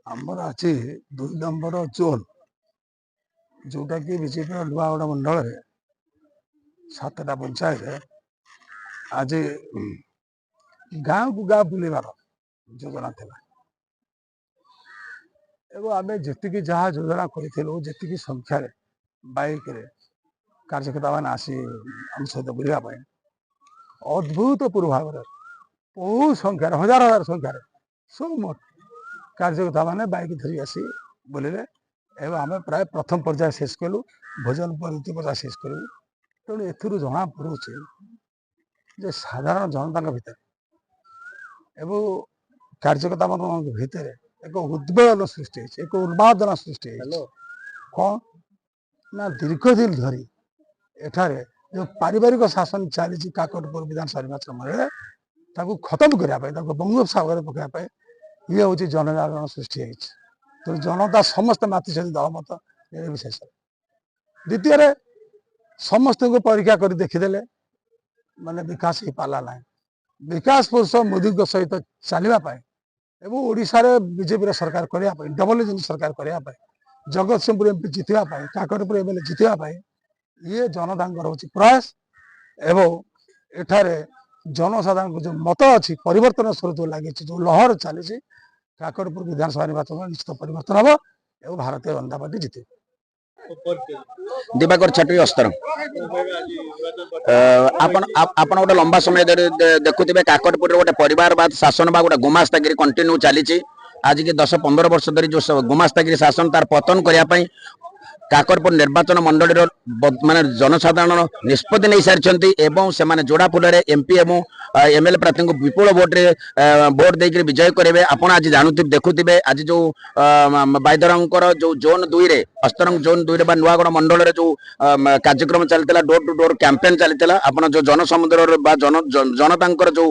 आमर अच्छी 2 number zone जोटा कि बीजेपी नुआगढ़ मंडल में 7टा पंचायत आज गाँव को गाँव बुलवार योजना था एवं आम जी जहाँ योजना करूँ जी संख्यार बाइक कार्यकर्ता मैंने आसी आम सहित बुलाप अद्भुतपूर्व भाव बहु संख्यार हजार हजार संख्यार सब मोट कार्यकर्ता मैंने बाइक धरी आसी बुलिले एवं आम प्राय प्रथम पर्याय शेष कलु भोजन पर द्वितीय पर्याय शेष करूँ तेणु एथुरु जना पड़ुचे जे साधारण जनता भितर एवं कार्यकर्ता मान भितर एक उद्वेलन सृष्टि एक उन्मादना सृष्टि कौन ना दीर्घ दिन धरी एठारे जो पारिवारिक शासन चली काकटपुर विधानसभा निर्वाचन ताकू खत्म करने बंगोपसागर पकड़ा ये हूँ जनजागरण सृष्टि तेणु जनता समस्त मातृशक्ति दल मत निर्विशेष द्वितीय समस्त को परीक्षा कर देखीदे माने विकास हो पाला ना विकास पुरुष मोदी सहित चलने ओडिशा रे बीजेपी सरकार करने डबल इंजिन सरकार करने जगत सिंहपुर एमपी जितवाई काकटपुर एमएलए जितवाई ये जनता हूँ प्रयास एवं एठारे जनसाधारण को जो मत अच्छी परिवर्तन स्वरूप लगी जो लहर चली काकटपुर विधानसभा निर्वाचन निश्चित परिवर्तन हम एवं भारतीय जनता पार्टी जीते। दिवाकर छाटी अस्तर आपण गोटे लंबा समय देखुवे काकटपुर गोटे परिवारवाद शासन बा गोटे गुमास्तागिरी कंटिन्यू चली आज के 10-15 वर्ष धरी जो गुमास्तागिरी शासन तार पतन करने काकटपुर निर्वाचन मंडल माने जनसाधारण निष्पत्ति नहीं सारी से जोड़ा फुल एमपी एवं एमएलए प्रार्थी को विपुल भोट देकर विजय करेंगे। आपड़ आज जानुवे देखुवे आज जो बाईधरंकर जो जोन 2 रे अस्तरंग जोन 2 रे नुआगढ़ मंडल रे जो कार्यक्रम चलता डोर टू डोर कैंपेन चलता आपन जो जनसमुद्र जनता जो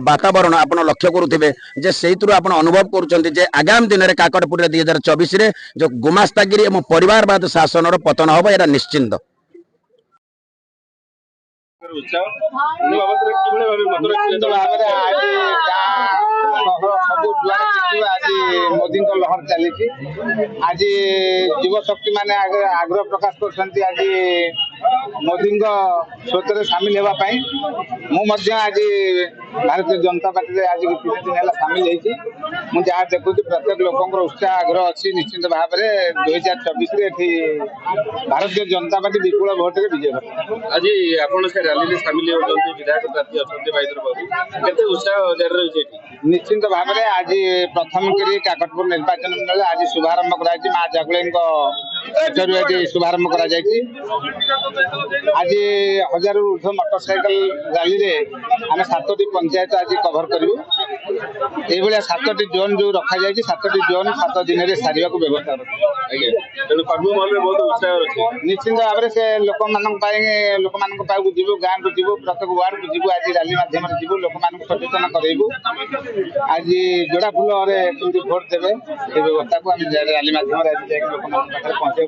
वातावरण आप लक्ष्य करुवे जे से अनुभव कर आगामी दिन में काकटपुर 2024 जो गुमास्तागिरी और परिवारवाद शासन पतन हम यह निश्चिंत। मोदी लहर चली आज युव शक्ति माने आग्रह प्रकाश कर आज मोदी स्रोत में सामिल होगापी मुझे आज भारतीय जनता पार्टी आज 3 दिन है सामिल होती जहाँ देखुँ प्रत्येक लोक उत्साह आग्रह अच्छी निश्चित भाव में 2024 भारतीय जनता पार्टी विपुल भोट विजय आज आपन से रैली सामिल होती विधायक प्रार्थी अच्छा उत्साह जारी रही निश्चित भाव में आज प्रथम करी काकटपुर निर्वाचन मंडल आज शुभारंभ कर माँ जागुले शुभारंभ कर आज 1000 ऊर्ध मोटरसाइकेल रैली रे आम 7टी पंचायत आज कभर करूँ ये 7टी जोन जो रखा जाए 7टी जोन 7 दिन में सारे व्यवस्था निश्चित भाव में से लोक जीव गाँव को जीव प्रत्येक वार्ड को जीव आज रैली मध्यम जीव लोक सचेतन करेबू आज जोड़ा फुल भोट देवे व्यवस्था को रैली मध्यम आज लोक पहुंचे।